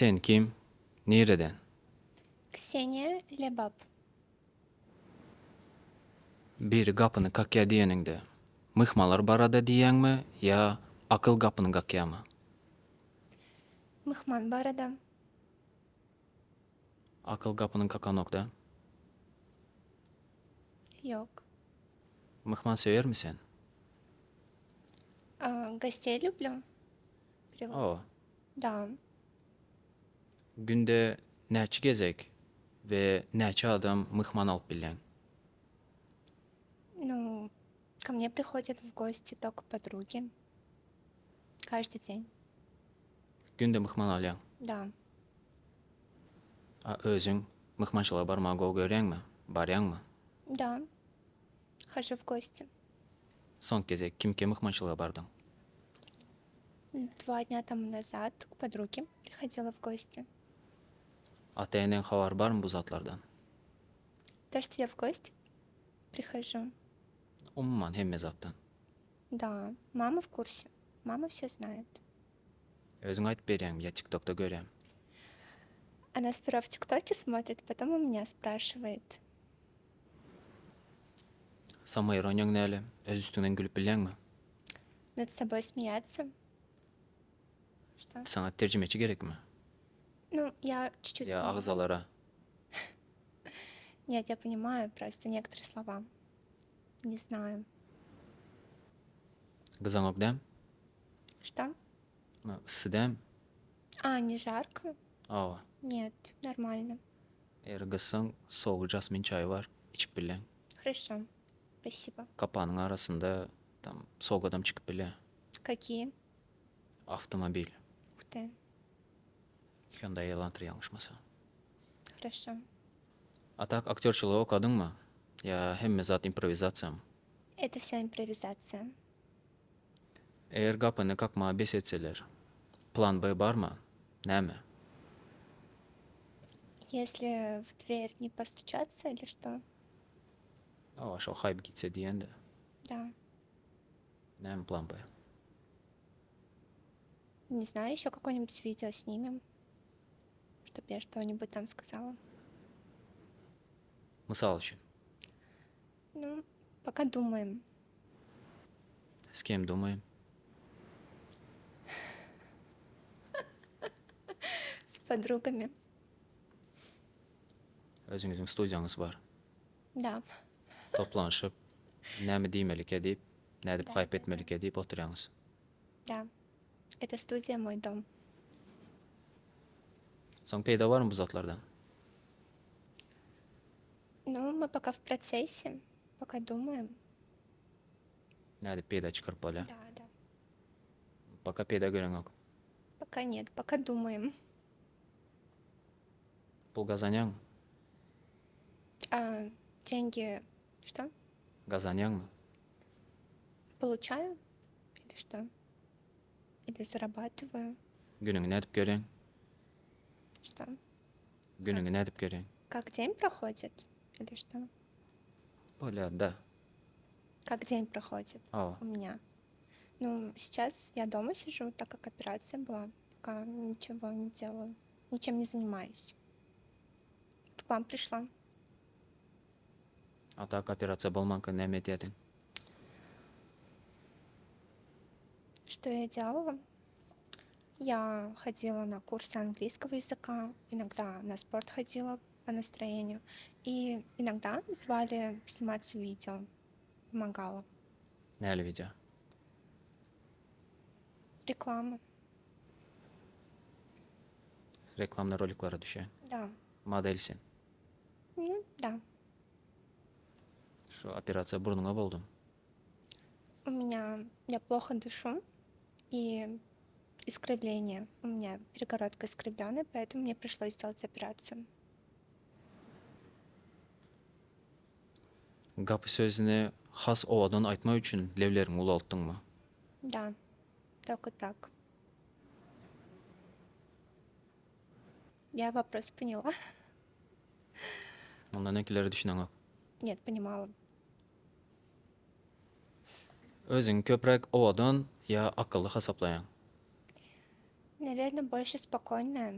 Sen kim? Nereden? Ksenija Lebab. Bir kapını kakya diyeninde mıhmalar barada diyen mi ya akıl kapını kakya mı? Mıhman бар адам. Akıl kapının kakan nokta. Yok. Mıhman sever misin? Гостей люблю. O, Да. günde neçi gezek ve neçi adam mıhman alıp bilen? Ну, ко мне приходят в гости только подруги. Каждый день. Günde mıhman alyan. Да. Özün mıhmançılığa barmağa go görən mi? Baryan mı? Да. Хожу в гости. Son gezek kimke mıhmançılığa bardın? 2 дня тому назад к подруге приходила в гости. Atayından havar var mı bu zatlardan? То, что я в гости прихожу. Umman hemme zattan. Да. Мама в курсе. Мама все знает. Özün ayt berem ya TikTok'ta görem. Она сперва в ТикТоке смотрит, потом у меня спрашивает. Sama ironyan näle? Öz üstünden gülüp bilen mi? Над собой смеяться. Что? Sana tercümeçi gerek mi? Ну, я чуть-чуть Ya понимаю. ağzalara. Нет, я понимаю просто некоторые слова. Не знаю. Kızan ok dem? Что? Isı dem? Не жарко? Aa. Нет, нормально. Eğer kızsan soğuk jasmin çayı var. İçip bilen. Хорошо. Спасибо. Kapağının arasında tam soğuk adam çıkıp bile. Какие? Avtomobil. Ух ты. Hyundai Elantra yanlışmasa. Хорошо. Atak aktörçılığı okudun mu? Ya hem zat improvizasya mı? Это все импровизация. Eğer kapını kakmağa bes etseler, plan B var mı? Ne mi? Если в дверь не постучаться или что? Aa, şu hayb gitse diyen de. Да. Ne mi plan B? Не знаю, еще какое-нибудь видео снимем, чтобы я что-нибудь там сказала. Misal için. Ну, пока думаем. S kim думаем? С подругами. Özünüzün studiyanız var. Да. Toplanışıp, ne mi demelik edip, ne de Да, hayp да, etmelik edip oturuyorsunuz. Да. Это студия «Мой дом». Son peyda var mı bu zatlardan? Ну, мы пока в процессе, пока думаем. Ne de peyda çıkarıp böyle. Да, да. Baka peyda gören yok. Пока нет, пока думаем. Pul kazanyan mı? Деньги что? Kazanyan mı? Получаю? Или что? Или зарабатываю? Gününü ne edip gören? Что? Gününü ne edip gören? Как день проходит? Или что? Böyle da. Как день проходит Aa. у меня? Ну, сейчас я дома сижу, так как операция была. Пока ничего не делаю. Ничем не занимаюсь. Вот к вам пришла. Atak operatsiya bolmanka ne mi ediyedin? Что я делала? Я ходила на курсы английского языка, иногда на спорт ходила по настроению, и иногда звали сниматься видео, помогала. Neyli video? Реклама, Reklamda roliklara düşen. да. Modelsin. Ну, да. Şu operatsiya burnuna boldum. Я плохо дышу, и искривление. У меня перегородка искривленная, поэтому мне пришлось сделать операцию. Kapı sözünü has ovadan aytma üçün levlerini ulalttın mı? Да, только так. Я вопрос поняла. Ondan nekileri düşünen yok. Нет, понимала. Özün köprek ovadan ya akıllı hesaplayan. Наверное, больше спокойная.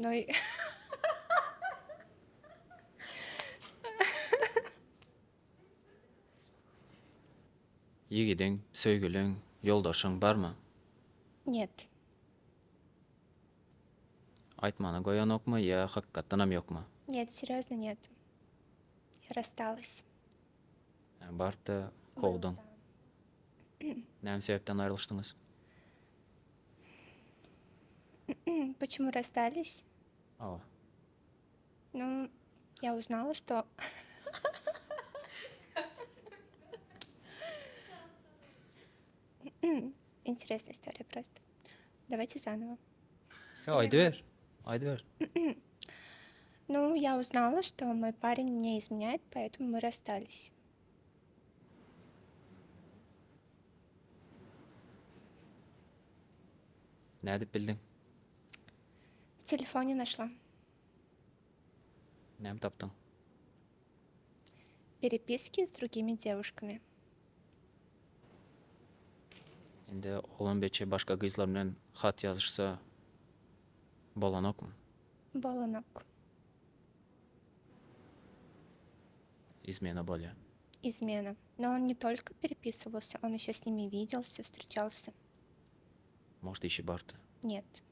Ну и Егидең, сөйгілең, yoldaşың barmı? нет, Айтманы koyan yok mu ya hakikaten yok mu? нет, серьезно нет. Я рассталась. Bardı, Было, kovdun. да. Näme sebepten ayrılıştınız? Почему расстались? Aa, Ну, я узнала, что... Интересная история просто. Давайте заново. ya aydı ver. Aydı ver. Ну, я узнала, что мой парень мне изменяет, поэтому мы расстались. Ne edip bildin? В телефоне нашла Näme taptın? переписки с другими девушками. Endi oğlan beçe başka kızlar bilen hat yazışsa bolan ok mu? Болонок. İzmeyene bolya. Измена. Но он не только переписывался, он еще с ними виделся, встречался. Может işi bardı. Нет.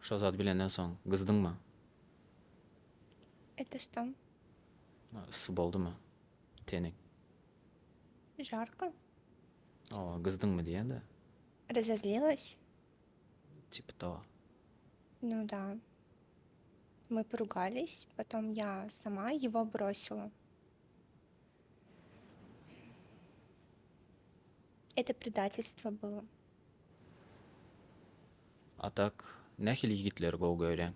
Şu zat bilenden soň kızdın mı? Это что? Isı boldu mu? Tening. Жарко? Aa, kızdın mı diyen de. Разозлилась? Tipi того. Ну да. Мы поругались, потом я сама его бросила. Это предательство было. A tak nähil yigitler gowy görýän?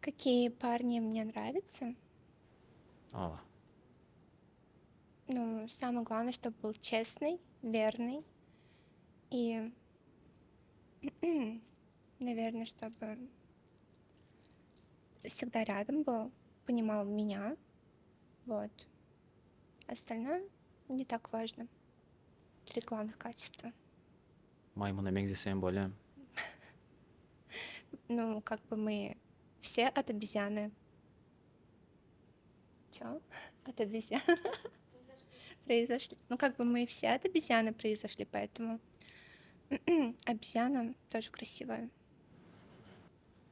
Какие парни мне нравятся? Aa, Ну, самое главное, чтобы был честный, верный и, наверное, чтобы всегда рядом был, понимал меня. Вот. Остальное не так важно. 3 главных качества. maymuna meňzesen bolýam. Ну, как бы мы все от обезьяны. Чё? От обезьяны произошли. Ну, как бы мы все от обезьяны произошли, поэтому обезьяна тоже красивая.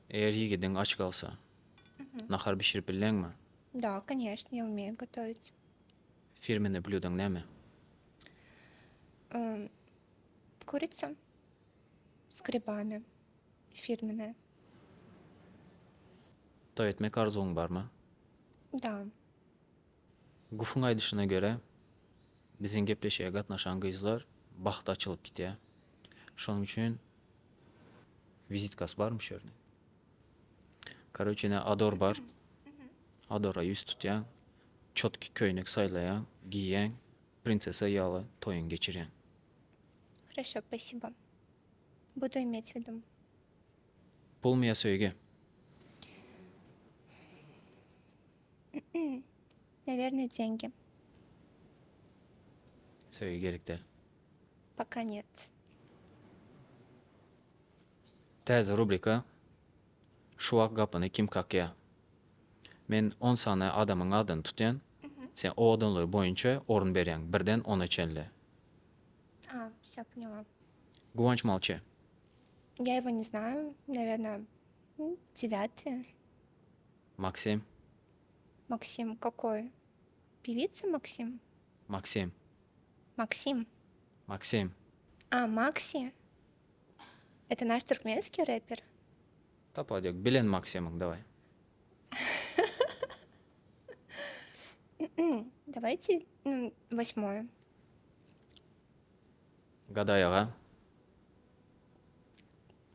Eger yigidiň aç kalsa, nahar bişirip billäňmi? Да, конечно, я умею готовить. Firmini blüdüň näme? Курица с грибами. Фирменная. Toy etmek arzuň barmy? Да. Gufuň aýdyşyna görä, biziň gepleşige gatnaşan gyzlar bahta açylyp gitýär. Şonuň üçin vizitkas barmy şerni? Короче, Ador bar. Ador'a yüz tutýan, çotki köýnek saýlaýan, giýýän, prinsesa ýaly toyun geçirýän. Хорошо, спасибо. Буду иметь в виду. Pul mu ya söýge? Наверное, деньги. Söýge gerek däl. Пока нет. Täze rubrika. Şu wagt gapyny kim kakýar? Men 10 sany adamyň adyny tutýan. Sen o adamly boýunça orun berýän 1-den 10-a çenle. Все поняла. Guwanç Malçy. Я его не знаю. Наверное, 9. Максим. Максим какой? Певица Максим? Максим. Максим. Максим. Макси? Это наш туркменский рэпер? Tapadyk bilen Максимyň давай. Давайте 8. Gaday ağa.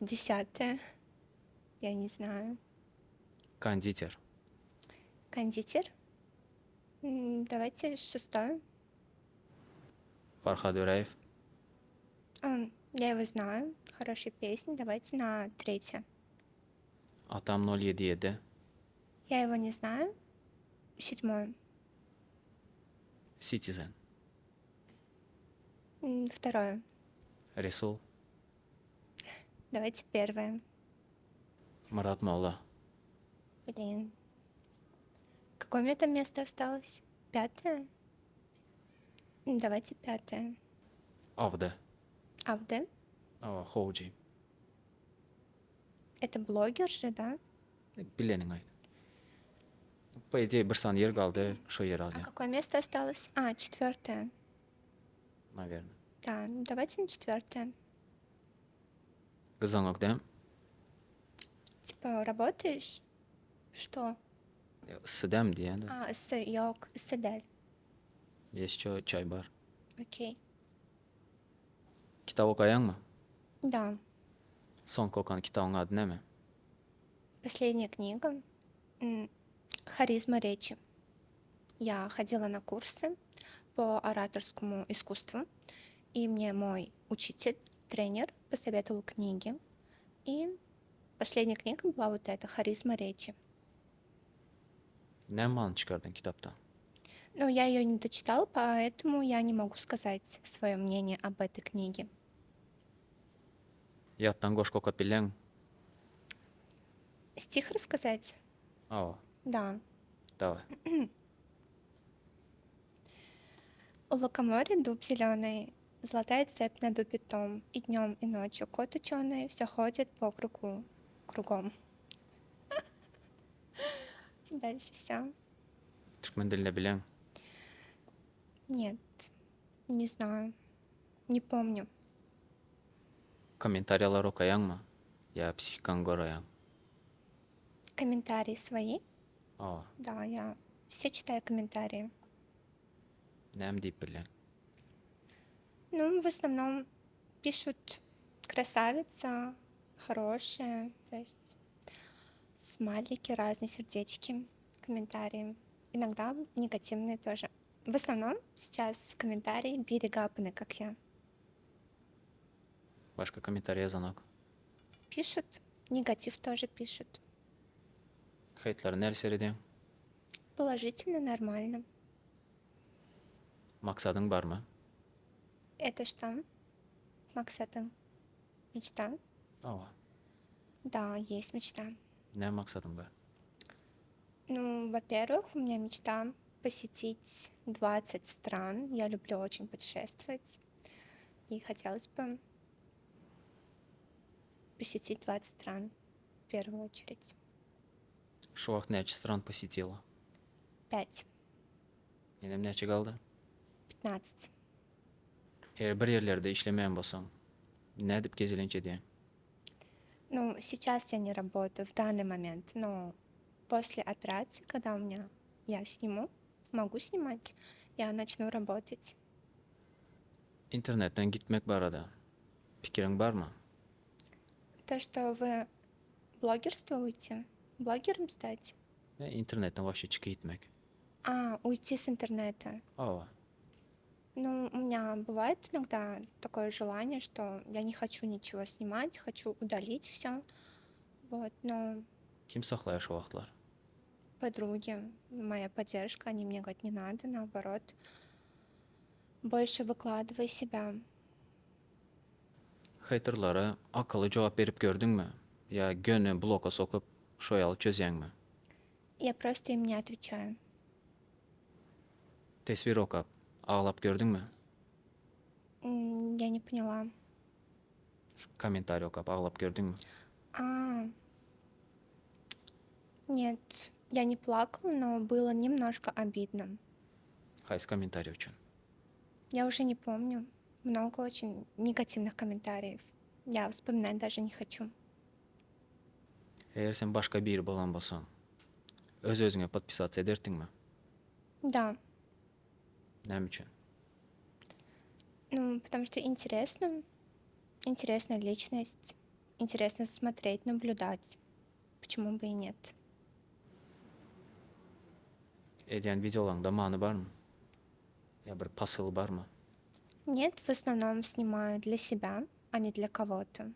10. Я не знаю. Konditer. Кондитер? Давайте 6. Farhad Öreýew. Я его знаю. Хорошая песня. Давайте на 3. Atam 077. Я его не знаю. 7. Citizen. 2. Resul. Давайте первое. Марат Молла. Блин. Какое у меня там место осталось? Пятое? Давайте пятое. Авде. Авде? Хоуджи. Это блогер же, да? Bilenin ayt. По идее, bir san yer kaldı, şu yer А aldı, какое место осталось? А, четвертое. наверное. Да, давайте на четвертое. Kızın yok değil mi? Типа, работаешь? Что? Sıdem diye de. А, yok, ısıder. Еще çay var. Окей. Kitap okuyan mı? Да. Son kokan kitabın adı ne mi? Последняя книга. Харизма речи. Я ходила на курсы по ораторскому искусству, и мне мой учитель, тренер посоветовал книги. И последняя книга была вот эта «Харизма речи». Ne mal çıkardın kitaptan? Но я ее не дочитала, поэтому я не могу сказать свое мнение об этой книге. Yattan koş koka bilen. Стих рассказать? Aa, Да. давай. У лукоморья дуб зеленый, золотая цепь на дубе том, и днем, и ночью кот ученый все ходит по кругу, кругом. Дальше все. Türkmen dilini bilen. Нет, не знаю, не помню. Komentaryalar okuyan mı? Ya psihikan gorayan. Комментарии свои? Aa, Да, я все читаю комментарии. nem deyip bilen. Ну, в основном пишут красавица, хорошая, то есть смайлики разные, сердечки, комментарии. Иногда негативные тоже. В основном сейчас комментарии Бири как я. Başka komentar yazan yok. Пишут, негатив тоже пишут. Kayıtları nerede seyrediyorsun? Положительно, нормально. Maksadın var mı? Это что? Максатың? Мечта? Aa, Да, есть мечта. ne maksadın var? Ну, во-первых, у меня мечта посетить 20 стран. Я люблю очень путешествовать. И хотелось бы посетить 20 стран в первую очередь. Şu vaxt neçə stran посетила? 5, Benim neçə kaldı? 15. Eğer bir yerlerde işlemeyen bolsan, ne edip gezilince diye. Ну, сейчас я не работаю в данный момент, но после операции, когда я сниму, могу снимать, я начну работать. İnternetten gitmek var arada. Fikrin var mı? То, что вы блогерствуете, блогером стать? İnternetten вообще çıkıp gitmek. А, уйти с интернета. Aa, Ну, у меня бывает иногда такое желание, что я не хочу ничего снимать, хочу удалить все. Вот, но kim saxlayır şu vaxtlar? подруги, моя поддержка, они мне говорят, не надо, наоборот, больше выкладывай себя. Haterlara akıllı cevap verip gördün mü? Ya gönlü bloka sokup şoyalı çözyen mi? Я просто им не отвечаю. Tesvir okap, ağlap gördün mü? Я не поняла. Komentar okap, ağlap gördün mü? А, нет, я не плакала, но было немножко обидно. Hayız komentar için. Я уже не помню. Много очень негативных комментариев. Я вспоминать даже не хочу. Eğer sen başka biri bolan bolsan, öz özüne podpisat ederdin mi? Да, Nem için? ну, потому что интересно, интересная личность, интересно смотреть, наблюдать. Почему бы и нет? Ediyen videolarında manı var mı? Ya bir pasıl var mı? Нет, в основном снимаю для себя, а не для кого-то.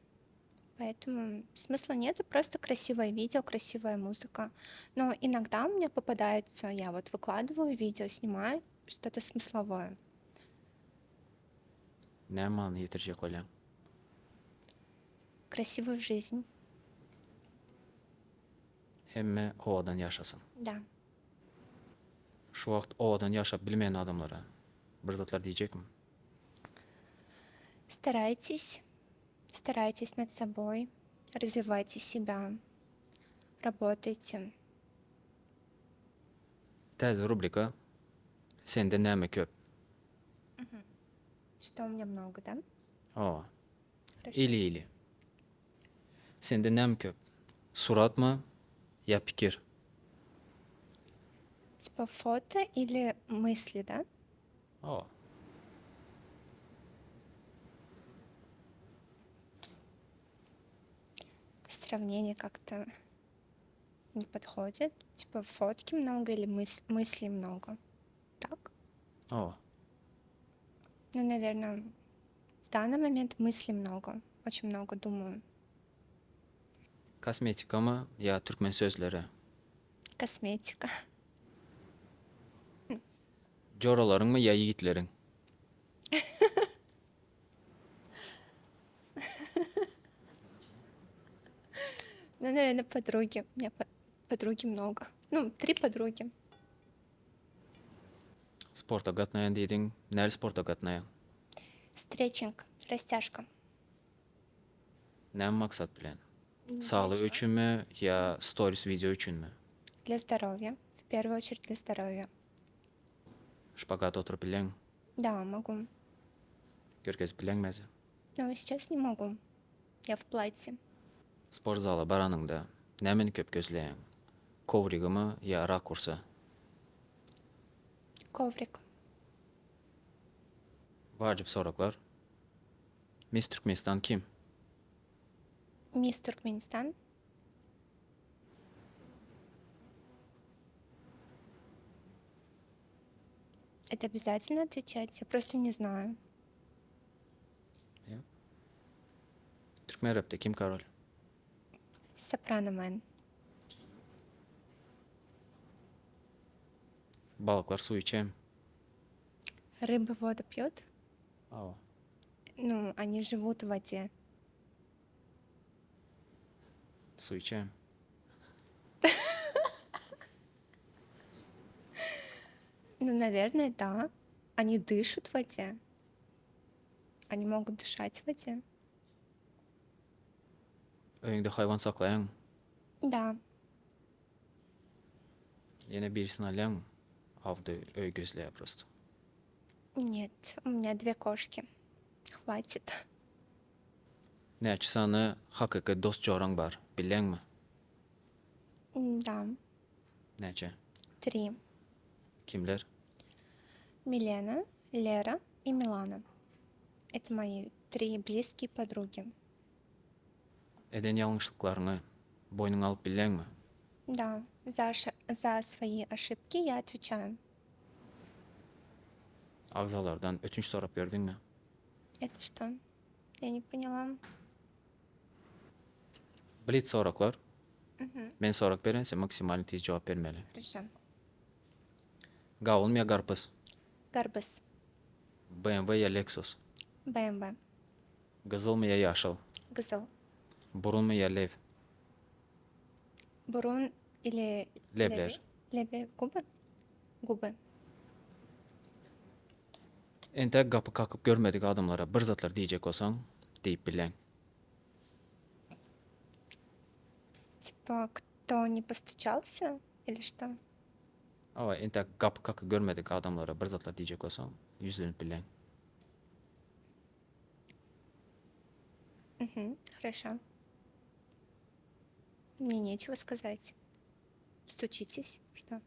Поэтому смысла нету, просто красивое видео, красивая музыка. Но иногда у меня попадаются, я вот выкладываю видео, снимаю что-то смысловое. Ne manı yetirecek olan? красивую жизнь. Hemme ovadan yaşasın. Да. Şu vaqt ovadan yaşap bilmeyen adamlara bir zatlar diyecek mi? Старайтесь над собой, развивайте себя, работайте. Təzə rubrika sende nəmi köp? Что у меня много, да? Aa, Хорошо. ili. Sende nəmi köp? Surat mı ya fikir? Типа фото или мысли, да? Aa. Сравнение как-то не подходит. Типа фотки много или мыслей много. Так? Aa. Ну, наверное, в данный момент мыслей много. Очень много думаю. Kosmetika mı ya Türkmen sözleri? Косметика. Coraların mı ya yiğitlerin? Ну, наверное, подруги. У меня подруги много. Ну, 3 подруги. Sporta qatnayan dedin. Nəli sporta qatnayan? Стретчинг, растяжка. Nə maksat bilən? Sağlığı üçün mü ya stories video üçün mü? Для здоровья. В первую очередь для здоровья. Şpagat oturup bilən? Да, могу. Görkez bilənməzi. Но сейчас не могу. Я в платье. Spor zala baranında nəmini köp gözləyən? Kovrigi mı ya rakursa? Коврик. Vacip soraklar. Miss Türkmenistan kim? Мисс Туркменистан. Это обязательно отвечать? Я просто не знаю. Türkmen rapte kim Karol? Сопрано Мэн. Balıklar su içem. Рыбы воду пьют? Aa. Ну, они живут в воде. Su içem. Ну, наверное, да. Они дышат в воде. Они могут дышать в воде. Öyüngde hayvan saklayan. Да. Yine birisini alayan mı? Avda öy gözleye просто. Нет, у меня 2 кошки. Хватит. Nəçi sana haqiqi dost coran var, bilən mi? Да, Nəçə? 3. Kimlər? Милена, Лера и Милана. Это мои 3 близкие подруги. Eden yanlışlıklarını boynuna alıp bilən mi? Да, за свои ошибки я отвечаю. Ağzalardan ötünç sorap gördün mü? Это что? Я не поняла. Blitz soraklar. Men sorak beren, sen maksimal tez cevap vermeli. Хорошо. Qavul mu ya qarpız? Гарбыз. BMW ya Lexus? БМВ. Qızıl mı ya yaşıl? Гызыл. Burun mu ya lev? Бурун или... Lebler. Лебе. Губы? Губы. Ente qapı kakıp görmedik adamlara bir zatlar diyecek olsan, deyip bilən. Типа, кто не постучался или что? Ama ente qapı kakı görmedik adamlara bir zatlar diyecek olsan, yüzlenip bilən. Хорошо. Мне нечего сказать. Стучитесь. Что?